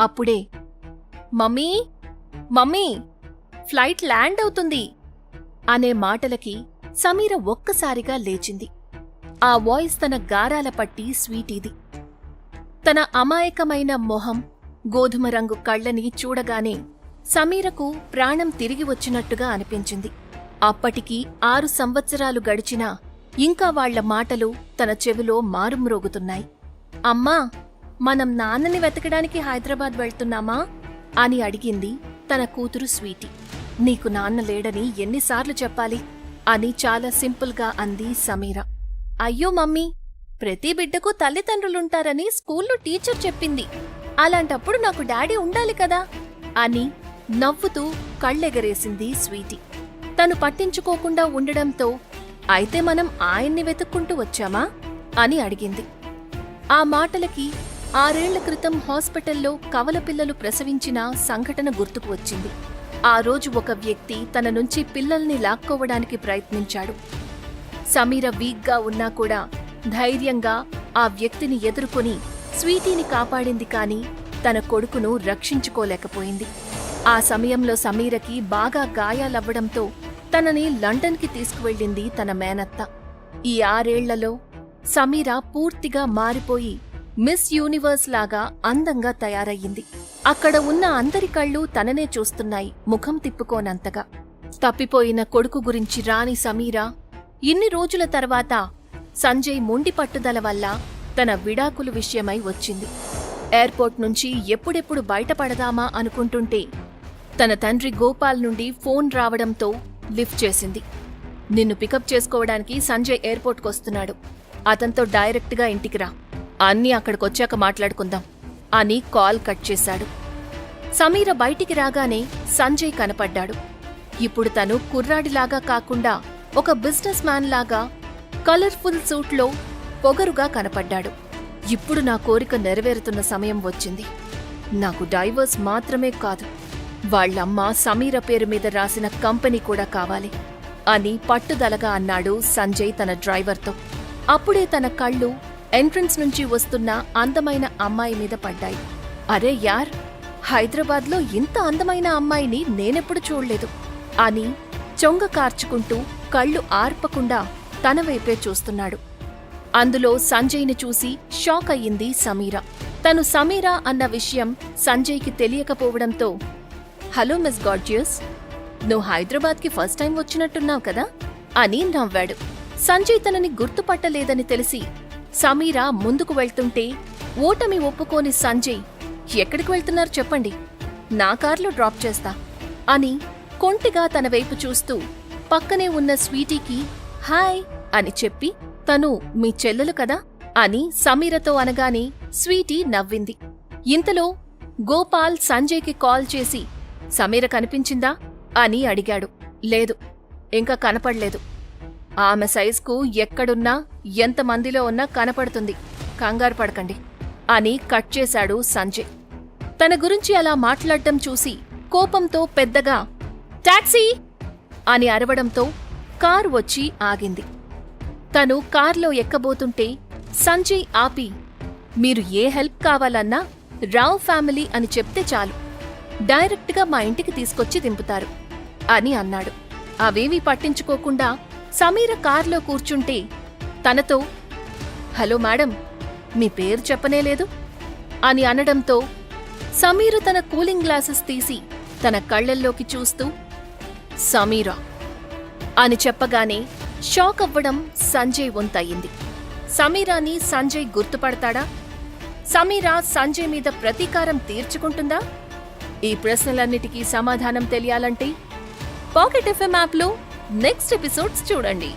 అప్పుడే mummy mummy flight land అవుతుంది అనే మాటలకి సమీర ఒక్కసారిగా లేచింది. ఆ వాయిస్ తన గారాల పట్టి స్వీటీది. తన అమాయకమైన మొహం, గోధుమ రంగు కళ్ళని చూడగానే సమీరకు ప్రాణం తిరిగి వచ్చినట్టుగా అనిపించింది. అప్పటికి 6 సంవత్సరాలు గడిచినా ఇంకా వాళ్ల మాటలు తన చెవిలో మారుమ్రోగుతున్నాయి. అమ్మా, మనం నాన్నని వెతకడానికి హైదరాబాద్ వెళ్తున్నామా అని అడిగింది తన కూతురు స్వీటీ. నీకు నాన్న లేడని ఎన్నిసార్లు చెప్పాలి అని చాలా సింపుల్గా అంది సమీర. అయ్యో మమ్మీ, ప్రతి బిడ్డకు తల్లిదండ్రులుంటారని స్కూల్లో టీచర్ చెప్పింది. అలాంటప్పుడు నాకు డాడీ ఉండాలి కదా అని నవ్వుతూ కళ్ళెగరేసింది స్వీటీ. తను పట్టించుకోకుండా ఉండడంతో అయితే మనం ఆయన్ని వెతుక్కుంటూ వచ్చామా అని అడిగింది. ఆ మాటలకి 6 ఏళ్ల క్రితం హాస్పిటల్లో కవలపిల్లలు ప్రసవించిన సంఘటన గుర్తుకు వచ్చింది. ఆ రోజు ఒక వ్యక్తి తన నుంచి పిల్లల్ని లాక్కోవడానికి ప్రయత్నించాడు. సమీర వీక్గా ఉన్నా కూడా ధైర్యంగా ఆ వ్యక్తిని ఎదుర్కొని స్వీటీని కాపాడింది, కాని తన కొడుకును రక్షించుకోలేకపోయింది. ఆ సమయంలో సమీరకి బాగా గాయాలవ్వడంతో తనని లండన్కి తీసుకువెళ్ళింది తన మేనత్త. ఈ 6 ఏళ్లలో సమీర పూర్తిగా మారిపోయి మిస్ యూనివర్స్ లాగా అందంగా తయారయ్యింది. అక్కడ ఉన్న అందరి కళ్ళు తననే చూస్తున్నాయి, ముఖం తిప్పుకోనంతగా. తప్పిపోయిన కొడుకు గురించి రాని సమీర ఇన్ని రోజుల తర్వాత సంజయ్ మొండి పట్టుదల వల్ల తన విడాకులు విషయమై వచ్చింది. ఎయిర్పోర్ట్ నుంచి ఎప్పుడెప్పుడు బయటపడదామా అనుకుంటుంటే తన తండ్రి గోపాల్ నుండి ఫోన్ రావడంతో లిఫ్ట్ చేసింది. నిన్ను పికప్ చేసుకోవడానికి సంజయ్ ఎయిర్పోర్ట్కొస్తున్నాడు, అతనితో డైరెక్ట్గా ఇంటికి రా, అన్నీ అక్కడికొచ్చాక మాట్లాడుకుందాం అని కాల్ కట్ చేశాడు. సమీర బయటికి రాగానే సంజయ్ కనపడ్డాడు. ఇప్పుడు తను కుర్రాడిలాగా కాకుండా ఒక బిజినెస్ మ్యాన్ లాగా కలర్ఫుల్ సూట్లో పొగరుగా కనపడ్డాడు. ఇప్పుడు నా కోరిక నెరవేరుతున్న సమయం వచ్చింది. నాకు డైవర్స్ మాత్రమే కాదు, వాళ్లమ్మ సమీర పేరు మీద రాసిన కంపెనీ కూడా కావాలి అని పట్టుదలగా అన్నాడు సంజయ్ తన డ్రైవర్తో. అప్పుడే తన కళ్ళు ఎంట్రన్స్ నుంచి వస్తున్న అందమైన అమ్మాయి మీద పడ్డాయి. అరే యార్, హైదరాబాద్లో ఇంత అందమైన అమ్మాయిని నేనెప్పుడు చూడలేదు అని చొంగ కార్చుకుంటూ కళ్ళు ఆర్పకుండా తన వైపే చూస్తున్నాడు. అందులో సంజయ్ని చూసి షాక్ అయ్యింది సమీర. తను సమీర అన్న విషయం సంజయ్కి తెలియకపోవడంతో, హలో మిస్ గార్జియస్, నువ్వు హైదరాబాద్కి ఫస్ట్ టైం వచ్చినట్టున్నావు కదా అని నవ్వాడు. సంజయ్ తనని గుర్తుపట్టలేదని తెలిసి సమీర ముందుకు వెళ్తుంటే ఓటమి ఒప్పుకోని సంజయ్, ఎక్కడికి వెళ్తున్నారు చెప్పండి, నా కార్లో డ్రాప్ చేస్తా అని కొంటిగా తన వైపు చూస్తూ పక్కనే ఉన్న స్వీటీకి హాయ్ అని చెప్పి, తను మీ చెల్లెలు కదా అని సమీరతో అనగానే స్వీటీ నవ్వింది. ఇంతలో గోపాల్ సంజయ్కి కాల్ చేసి సమీర కనిపించిందా అని అడిగాడు. లేదు, ఇంకా కనపడలేదు. ఆమె సైజ్కు ఎక్కడున్నా ఎంతమందిలో ఉన్నా కనపడుతుంది, కంగారు పడకండి అని కట్ చేశాడు సంజయ్. తన గురించి అలా మాట్లాడటం చూసి కోపంతో పెద్దగా టాక్సీ అని అరవడంతో కారు వచ్చి ఆగింది. తను కార్లో ఎక్కబోతుంటే సంజయ్ ఆపి, మీరు ఏ హెల్ప్ కావాలన్నా రావ్ ఫ్యామిలీ అని చెప్తే చాలు, డైరెక్ట్గా మా ఇంటికి తీసుకొచ్చి దింపుతారు అని అన్నాడు. అవేమీ పట్టించుకోకుండా సమీర కార్లో కూర్చుంటే తనతో, హలో మేడం, మీ పేరు చెప్పనేలేదు అని అనడంతో సమీర తన కూలింగ్ గ్లాసెస్ తీసి తన కళ్లల్లోకి చూస్తూ సమీర అని చెప్పగానే షాక్ అవ్వడం సంజయ్ వంతయింది. సమీరాని సంజయ్ గుర్తుపడతాడా? సమీర సంజయ్ మీద ప్రతీకారం తీర్చుకుంటుందా? ఈ ప్రశ్నలన్నిటికీ సమాధానం తెలియాలంటే పాకెట్ FM యాప్లో నెక్స్ట్ ఎపిసోడ్స్ చూడండి.